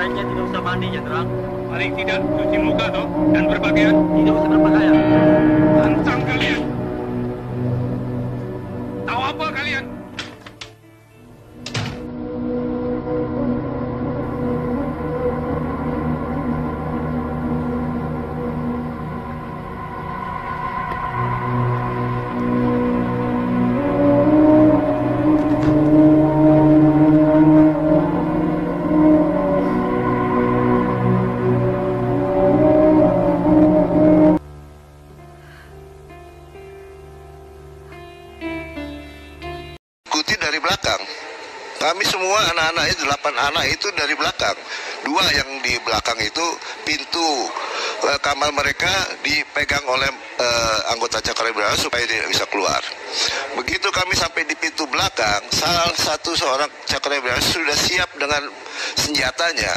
Sebaiknya tidak usah mandi, Jenderal. Paling tidak cuci muka toh dan berpakaian. Tidak usah berpakaian. Lancang kalian. Tahu apa kalian? Dari belakang. Kami semua anak-anak itu 8 anak itu dari belakang. 2 yang di belakang itu pintu kamar mereka dipegang oleh anggota Cakrabiara supaya tidak bisa keluar. Begitu kami sampai di pintu belakang, salah satu seorang Cakrabiara sudah siap dengan senjatanya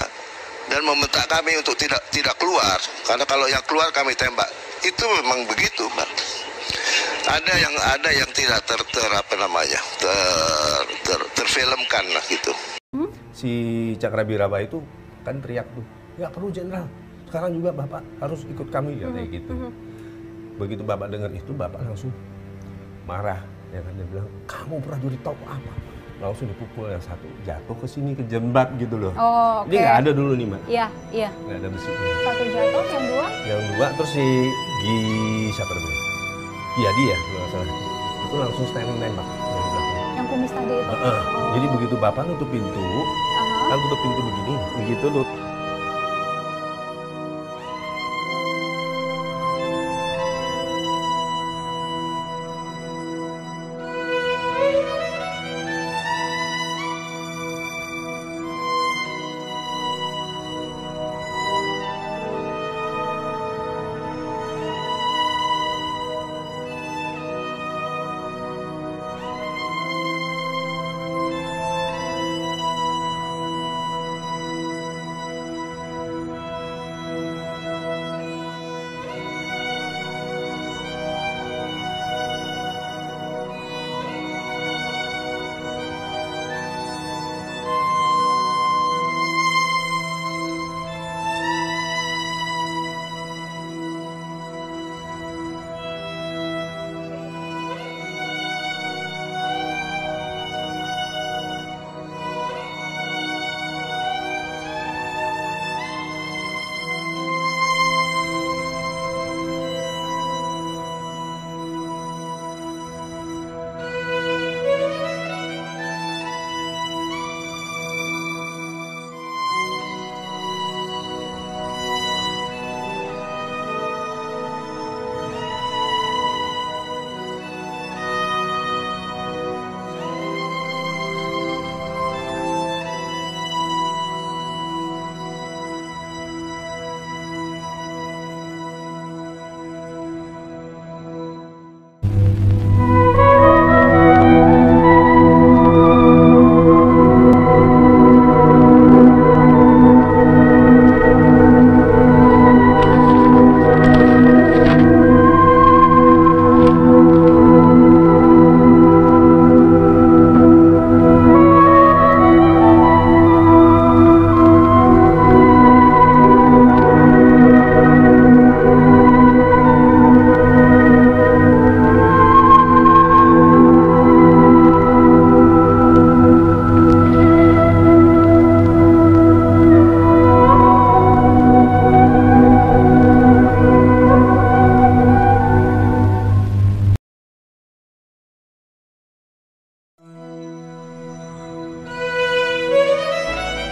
dan meminta kami untuk tidak keluar, karena kalau yang keluar kami tembak. Itu memang begitu, Mbak. Ada yang tidak terfilmkan lah gitu. Si Cakrabiraba itu kan teriak tuh, nggak perlu Jenderal, sekarang juga Bapak harus ikut kami ya kayak gitu. Begitu Bapak dengar itu, Bapak langsung marah, ya kan, dia bilang, kamu prajurit tahu apa? Langsung dipukul yang satu, jatuh ke sini kejembab gitu loh. Oh, oke. Ini nggak ada dulu nih, Mbak. Iya, iya. Nggak ada besi. Satu jatuh, yang dua? Yang dua terus si siapa namanya? Iya dia, nggak salah. Itu langsung standing nembak dari belakang. Yang kumis tadi itu? Oh. Jadi begitu Bapak nutup pintu, kan tutup pintu begini, begitu tuh.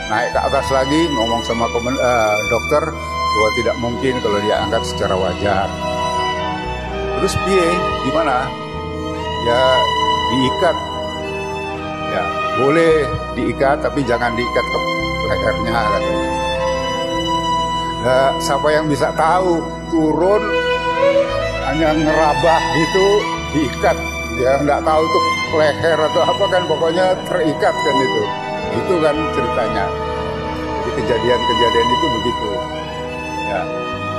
Naik ke atas lagi, ngomong sama dokter bahwa tidak mungkin kalau dia angkat secara wajar. Terus piye, gimana? Ya diikat. Ya boleh diikat, tapi jangan diikat ke lehernya katanya. Nah, siapa yang bisa tahu turun hanya ngerabah gitu diikat, ya nggak tahu tuh leher atau apa kan, pokoknya terikat kan itu kan ceritanya. Jadi kejadian-kejadian itu begitu. Ya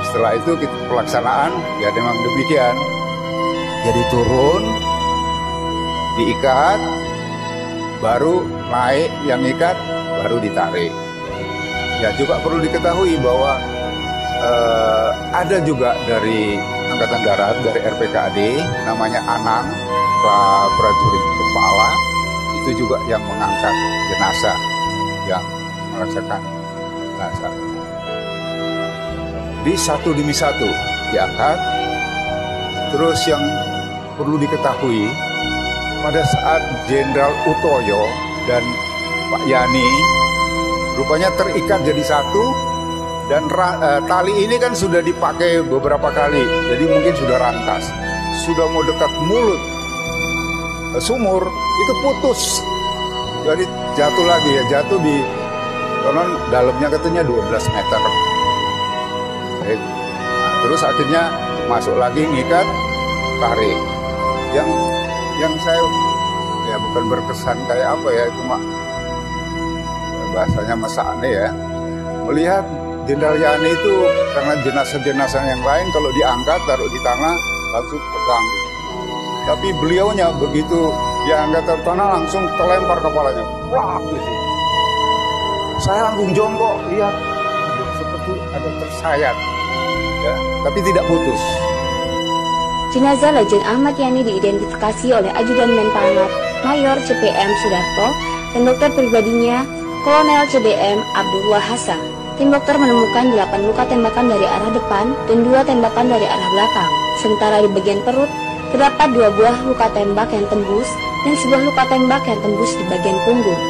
setelah itu pelaksanaan ya memang demikian. Jadi turun, diikat, baru naik yang ikat, baru ditarik. Ya juga perlu diketahui bahwa ada juga dari Angkatan Darat, dari RPKAD, namanya Anang, prajurit kepala, itu juga yang mengangkat jenazah, yang melaksanakan jenazah. Di satu demi satu diangkat. Terus yang perlu diketahui, pada saat Jenderal Utoyo dan Pak Yani rupanya terikat jadi satu, dan tali ini kan sudah dipakai beberapa kali, jadi mungkin sudah rantas, sudah mau dekat mulut sumur, itu putus, jadi jatuh lagi ya, jatuh di konon dalamnya katanya 12 meter. Nah, terus akhirnya masuk lagi ngikat, tarik. Yang saya ya bukan berkesan kayak apa ya, cuma bahasanya mesane ya, melihat Jenderal Yani itu karena jenazah-jenazah yang lain kalau diangkat taruh di tanah langsung pegang. Tapi beliaunya begitu diangkat taruh tanah langsung terlempar kepalanya. Wah, gitu. Saya langsung jongkok lihat seperti ada tersayat, ya, tapi tidak putus. Jenazah Lejen Ahmad Yani diidentifikasi oleh Ajudan Menpangkat Mayor CPM Sudarto dan dokter pribadinya Kolonel CBM Abdullah Hasan. Tim dokter menemukan 8 luka tembakan dari arah depan dan 2 tembakan dari arah belakang. Sementara di bagian perut terdapat 2 buah luka tembak yang tembus dan sebuah luka tembak yang tembus di bagian punggung.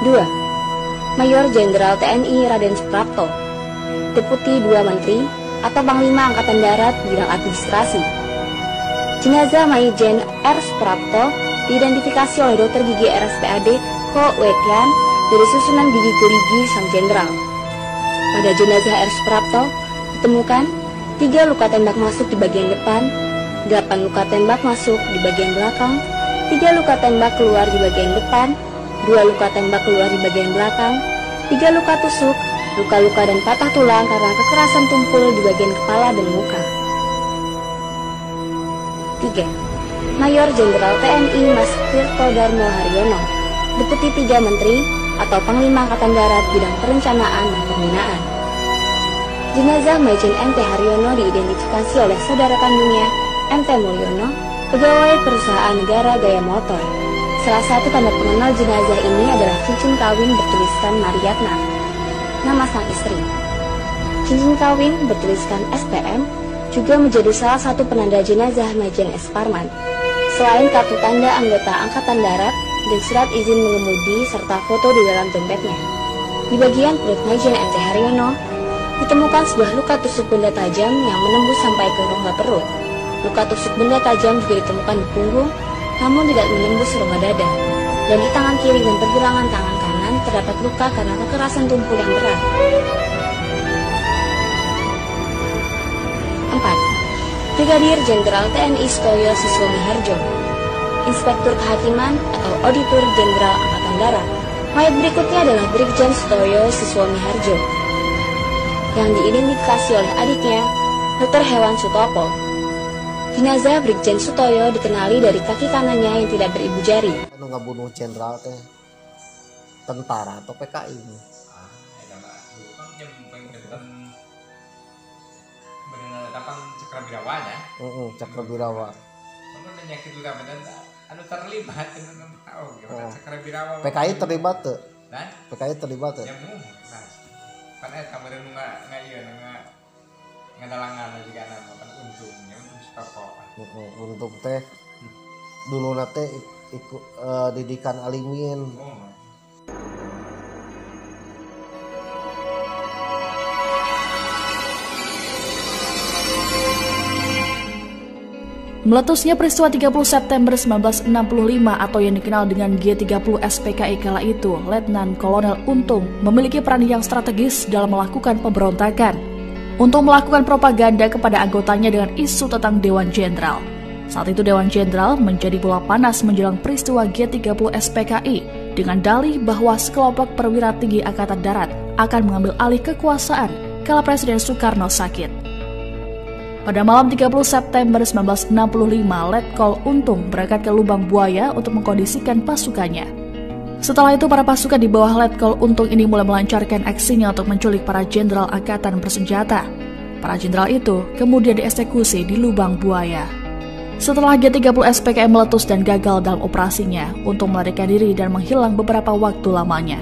2. Mayor Jenderal TNI Raden Suprapto, Deputi 2 Menteri atau Panglima Angkatan Darat bidang administrasi. Jenazah Maijen R. Suprapto diidentifikasi oleh dokter gigi RSPAD Ko Wetian dari susunan gigi gerigi sang jenderal. Pada jenazah R. Suprapto ditemukan 3 luka tembak masuk di bagian depan, 8 luka tembak masuk di bagian belakang, 3 luka tembak keluar di bagian depan, 2 luka tembak keluar di bagian belakang, 3 luka tusuk, luka-luka dan patah tulang karena kekerasan tumpul di bagian kepala dan muka. 3. Mayor Jenderal TNI Mas Tirto Darmo Haryono, Deputi 3 Menteri atau Panglima Angkatan Darat bidang perencanaan dan pembinaan. Jenazah Maijen MT Haryono diidentifikasi oleh saudara kandungnya MT Mulyono, pegawai perusahaan negara Gaya Motor. Salah satu tanda pengenal jenazah ini adalah cincin kawin bertuliskan Mariatna, nama sang istri. Cincin kawin bertuliskan SPM juga menjadi salah satu penanda jenazah Maijen S. Parman. Selain kartu tanda anggota Angkatan Darat dan surat izin mengemudi serta foto di dalam dompetnya. Di bagian perut Maijen MT Haryono ditemukan sebuah luka tusuk benda tajam yang menembus sampai ke rongga perut. Luka tusuk benda tajam juga ditemukan di punggung, namun tidak menembus rongga dada. Dan di tangan kiri dan pergelangan tangan kanan terdapat luka karena kekerasan tumpul yang berat. 4. Brigadir Jenderal TNI Sutoyo Siswomi Harjo, Inspektur Kehakiman atau Auditor Jenderal Angkatan Darat. Mayat berikutnya adalah Brigjen Sutoyo Siswomi Harjo, yang diidentifikasi oleh adiknya, Dr. Hewan Sutopo. Jenazah Brigjen Sutoyo dikenali dari kaki kanannya yang tidak beribu jari. Anu ngabunuh jenderal teh tentara atau PKI? Cakrawirawa. Cakrawirawa. Penyakit juga benar anu terlibat dengan tahu gimana Cakrawirawa. PKI terlibat tuh? Nah? PKI terlibat tuh? Ya mu. Karena kemarin nggak iya nggak dalangan juga nama kan untungnya untung stokok. Untung teh dulu nate ikut didikan alimin. Meletusnya peristiwa 30 September 1965 atau yang dikenal dengan G30 SPKI kala itu, Letnan Kolonel Untung memiliki peran yang strategis dalam melakukan pemberontakan. Untung melakukan propaganda kepada anggotanya dengan isu tentang Dewan Jenderal. Saat itu Dewan Jenderal menjadi bola panas menjelang peristiwa G30 SPKI dengan dalih bahwa sekelompok perwira tinggi Angkatan Darat akan mengambil alih kekuasaan kala Presiden Soekarno sakit. Pada malam 30 September 1965, Letkol Untung berangkat ke Lubang Buaya untuk mengkondisikan pasukannya. Setelah itu, para pasukan di bawah Letkol Untung ini mulai melancarkan aksinya untuk menculik para jenderal angkatan bersenjata. Para jenderal itu kemudian dieksekusi di Lubang Buaya. Setelah G30 SPKI meletus dan gagal dalam operasinya, Untung melarikan diri dan menghilang beberapa waktu lamanya.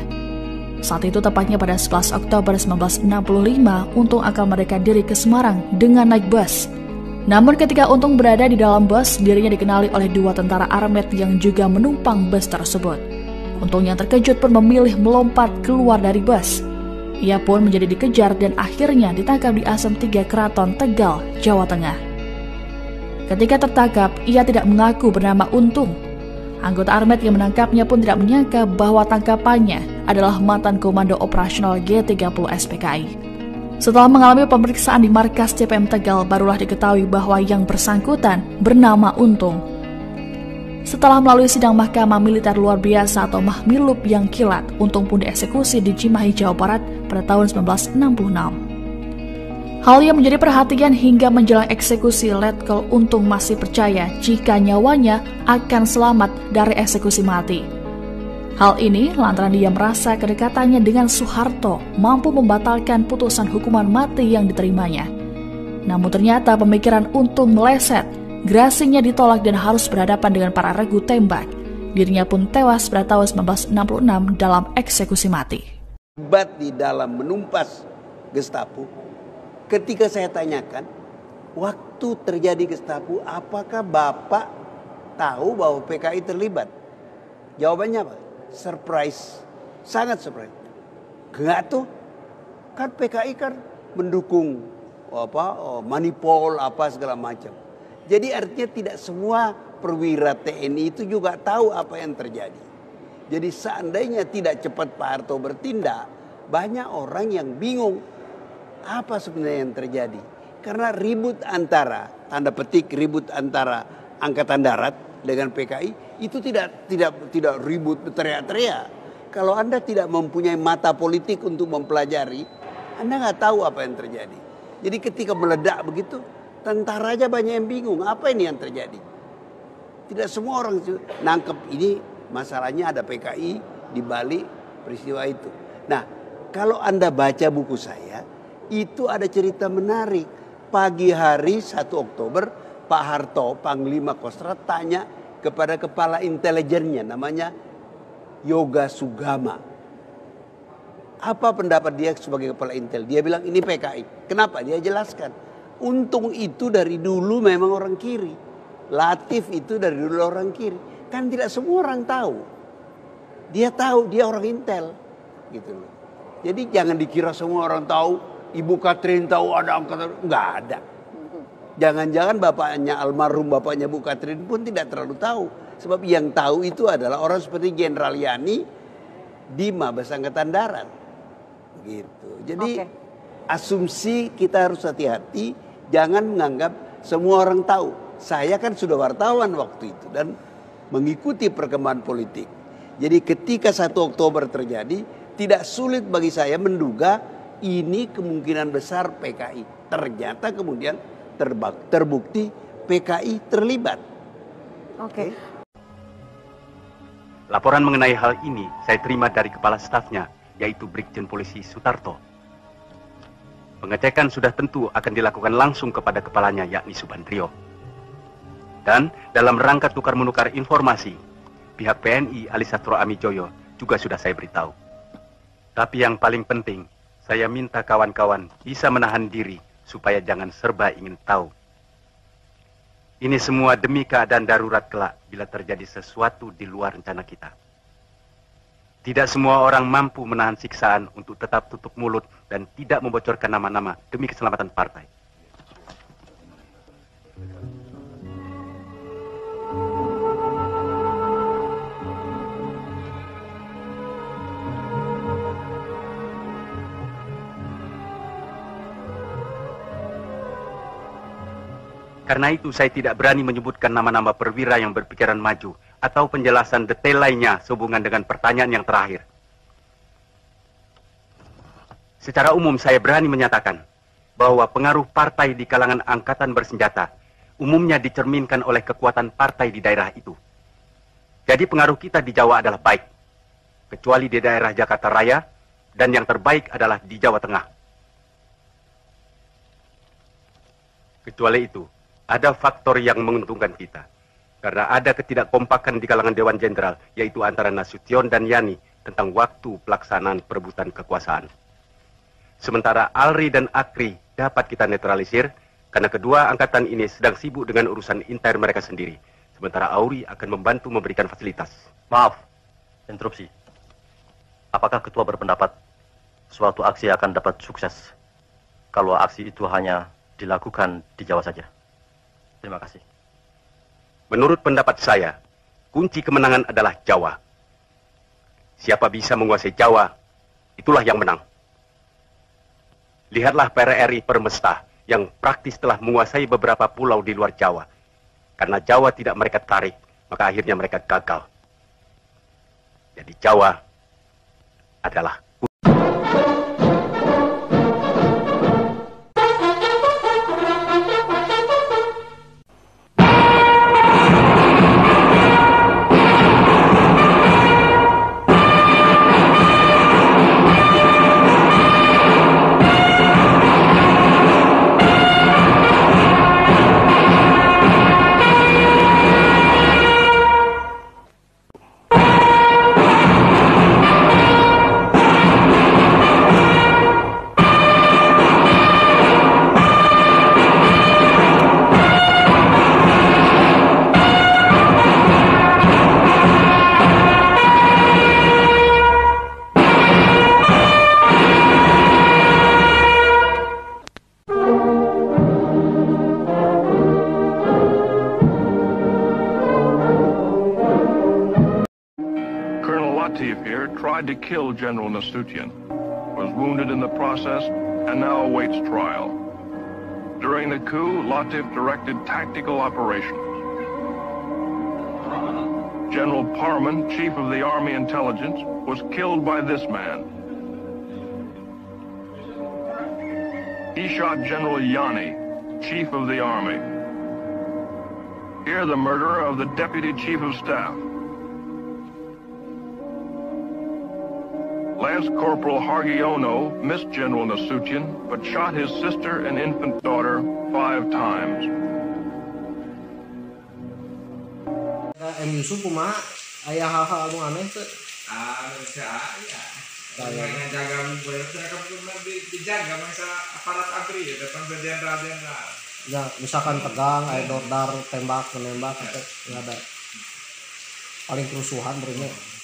Saat itu tepatnya pada 11 Oktober 1965, Untung akan melarikan diri ke Semarang dengan naik bus. Namun ketika Untung berada di dalam bus, dirinya dikenali oleh 2 tentara armet yang juga menumpang bus tersebut. Untung yang terkejut pun memilih melompat keluar dari bus. Ia pun menjadi dikejar dan akhirnya ditangkap di Asem 3 Keraton Tegal, Jawa Tengah. Ketika tertangkap, ia tidak mengaku bernama Untung. Anggota armet yang menangkapnya pun tidak menyangka bahwa tangkapannya adalah mantan komando operasional G30 SPKI. Setelah mengalami pemeriksaan di markas CPM Tegal, barulah diketahui bahwa yang bersangkutan bernama Untung. Setelah melalui sidang Mahkamah Militer Luar Biasa atau Mahmilup yang kilat, Untung pun dieksekusi di Cimahi, Jawa Barat pada tahun 1966. Hal yang menjadi perhatian hingga menjelang eksekusi, Letkol Untung masih percaya jika nyawanya akan selamat dari eksekusi mati. Hal ini lantaran dia merasa kedekatannya dengan Soeharto mampu membatalkan putusan hukuman mati yang diterimanya. Namun ternyata pemikiran Untung meleset. Gerasinya ditolak dan harus berhadapan dengan para regu tembak. Dirinya pun tewas pada tahun 1966 dalam eksekusi mati. Terlibat di dalam menumpas Gestapo. Ketika saya tanyakan, waktu terjadi Gestapo, apakah Bapak tahu bahwa PKI terlibat? Jawabannya apa? Surprise, sangat surprise. Enggak tuh, kan PKI kan mendukung manipul apa segala macam. Jadi artinya tidak semua perwira TNI itu juga tahu apa yang terjadi. Jadi seandainya tidak cepat Pak Harto bertindak, banyak orang yang bingung apa sebenarnya yang terjadi. Karena ribut antara, tanda petik ribut antara Angkatan Darat dengan PKI itu tidak ribut berteriak-teriak. Kalau Anda tidak mempunyai mata politik untuk mempelajari, Anda nggak tahu apa yang terjadi. Jadi ketika meledak begitu, tentara aja banyak yang bingung, apa ini yang terjadi? Tidak semua orang nangkep ini masalahnya ada PKI di balik peristiwa itu. Nah, kalau Anda baca buku saya, itu ada cerita menarik. Pagi hari 1 Oktober, Pak Harto, Panglima Kostrat, tanya kepada kepala intelijennya, namanya Yoga Sugama. Apa pendapat dia sebagai kepala intel? Dia bilang ini PKI. Kenapa? Dia jelaskan. Untung itu dari dulu memang orang kiri. Latif itu dari dulu orang kiri. Kan tidak semua orang tahu. Dia tahu, dia orang intel. Gitu loh. Jadi jangan dikira semua orang tahu. Ibu Katrin tahu ada angkatan. Enggak ada. Jangan-jangan bapaknya, almarhum bapaknya Bu Katrin pun tidak terlalu tahu. Sebab yang tahu itu adalah orang seperti Jenderal Yani di Mabes Angkatan Darat. Gitu. Jadi asumsi kita harus hati-hati. Jangan menganggap semua orang tahu. Saya kan sudah wartawan waktu itu dan mengikuti perkembangan politik. Jadi ketika 1 Oktober terjadi, tidak sulit bagi saya menduga ini kemungkinan besar PKI. Ternyata kemudian terbukti PKI terlibat. Oke. Laporan mengenai hal ini saya terima dari kepala stafnya, yaitu Brigjen Polisi Sutarto. Pengecekan sudah tentu akan dilakukan langsung kepada kepalanya, yakni Subandrio. Dan dalam rangka tukar-menukar informasi, pihak PNI Alisatro Amijoyo juga sudah saya beritahu. Tapi yang paling penting, saya minta kawan-kawan bisa menahan diri supaya jangan serba ingin tahu. Ini semua demi keadaan darurat kelak bila terjadi sesuatu di luar rencana kita. Tidak semua orang mampu menahan siksaan untuk tetap tutup mulut dan tidak membocorkan nama-nama demi keselamatan partai. Karena itu saya tidak berani menyebutkan nama-nama perwira yang berpikiran maju atau penjelasan detail lainnya sehubungan dengan pertanyaan yang terakhir. Secara umum saya berani menyatakan bahwa pengaruh partai di kalangan angkatan bersenjata umumnya dicerminkan oleh kekuatan partai di daerah itu. Jadi pengaruh kita di Jawa adalah baik. kecuali di daerah Jakarta Raya, dan yang terbaik adalah di Jawa Tengah. Kecuali itu, ada faktor yang menguntungkan kita. Karena ada ketidakkompakan di kalangan Dewan Jenderal, yaitu antara Nasution dan Yani tentang waktu pelaksanaan perebutan kekuasaan. Sementara Alri dan Akri dapat kita netralisir, karena kedua angkatan ini sedang sibuk dengan urusan inter mereka sendiri. Sementara Auri akan membantu memberikan fasilitas. Maaf, interupsi. Apakah ketua berpendapat suatu aksi akan dapat sukses kalau aksi itu hanya dilakukan di Jawa saja? Terima kasih. Menurut pendapat saya, kunci kemenangan adalah Jawa. Siapa bisa menguasai Jawa, itulah yang menang. Lihatlah PRRI Permesta yang praktis telah menguasai beberapa pulau di luar Jawa. Karena Jawa tidak mereka tarik, maka akhirnya mereka gagal. Jadi Jawa adalah tried to kill General Nasution, was wounded in the process, and now awaits trial. During the coup, Latif directed tactical operations. General Parman, chief of the Army Intelligence, was killed by this man. He shot General Yani, chief of the Army. Here, the murderer of the Deputy Chief of Staff. Lance Corporal Hargiono missed General Nasution, but shot his sister and infant daughter 5 times. M. Yusuf kumaha aya hal-hal anu aneh teh? Kayak jaga mereka dijaga masa aparat ABRI ya, datang ke jenderal-jenderal. Ya, misalkan tegang, aya dordar, tembak, menembak, nggak ada. Paling kerusuhan berarti.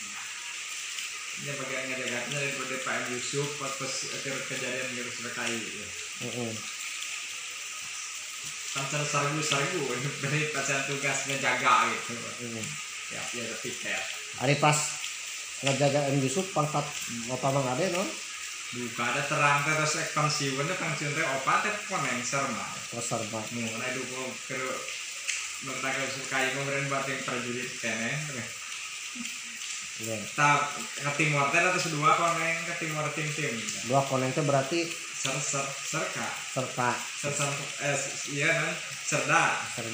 Ini bagian ngejagatnya daripada Pak M. Yusuf pas kejadian di Serkai ya. Sampai sargu dari pasien tugas ngejaga gitu. Ya tapi kayak. Hari pas ngejaga M. Yusuf pangkat apa Bang Ade no? Buka ada terang terus pensiunnya pensiun teh opat teh konengser mah. Konengser mah. Mun aya duko ke mereka Serkai kemudian buat yang prajurit keneh. Tak ke timur teh atas 2 koneng ke timur tim 2 koneng teh berarti serka iya kan serda 2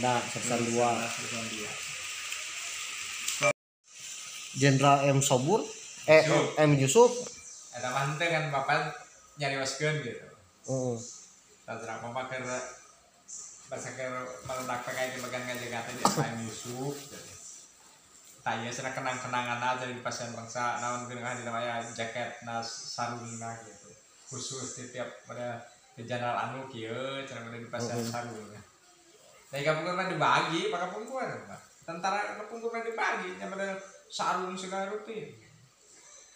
Jenderal M. Sobur M. Yusuf ada mantep kan bapak nyari waskeun gitu terserah bapak ke bahasa ke meledak pakai di bagian ngajagatnya di M. Yusuf tanya sana kenang-kenangan aja di pasien bangsa naon geuning di namanya jaket nas sarungna gitu khusus di tiap pada di Jenderal anu kieu cenah di pasien sarung. Tapi kapungkurna dibagi, pakai pungkur tentara kapungkurna dibagi nya pada sarung segala rutin.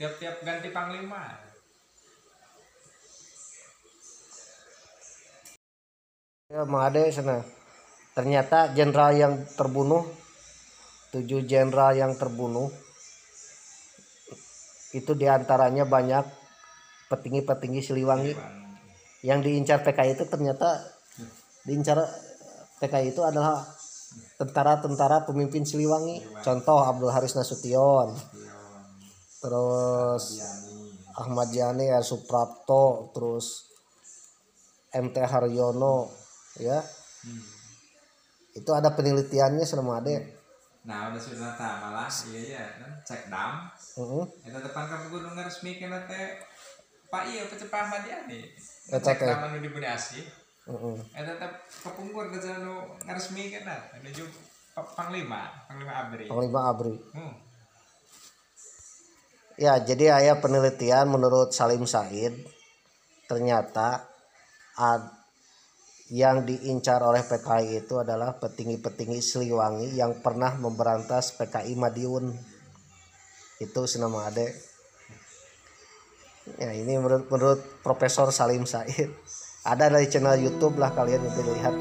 Tiap-tiap ganti panglima. Ya Mang Ade sana. Ternyata jenderal yang terbunuh 7 jenderal yang terbunuh itu diantaranya banyak petinggi-petinggi Siliwangi yang diincar PKI itu ternyata diincar PKI itu adalah tentara-tentara pemimpin Siliwangi. Contoh Abdul Haris Nasution, terus Ahmad Yani, Suprapto, terus MT Haryono, ya. Itu ada penelitiannya selama ada. Nah udah sudah malah iya ya cek dam. Eta depan ka gunung ngaresmikeun teh Pak iya pecepah dia nih. Cek dam anu di Budi Asih. Eta teh kepungkur ke anu ngaresmikeun menuju Panglima Abri. Panglima Abri. Ya, jadi aya penelitian menurut Salim Said ternyata yang diincar oleh PKI itu adalah petinggi-petinggi Siliwangi yang pernah memberantas PKI Madiun. Itu senama ade. Ya, ini menurut Profesor Salim Said. Ada dari channel YouTube lah kalian itu lihat.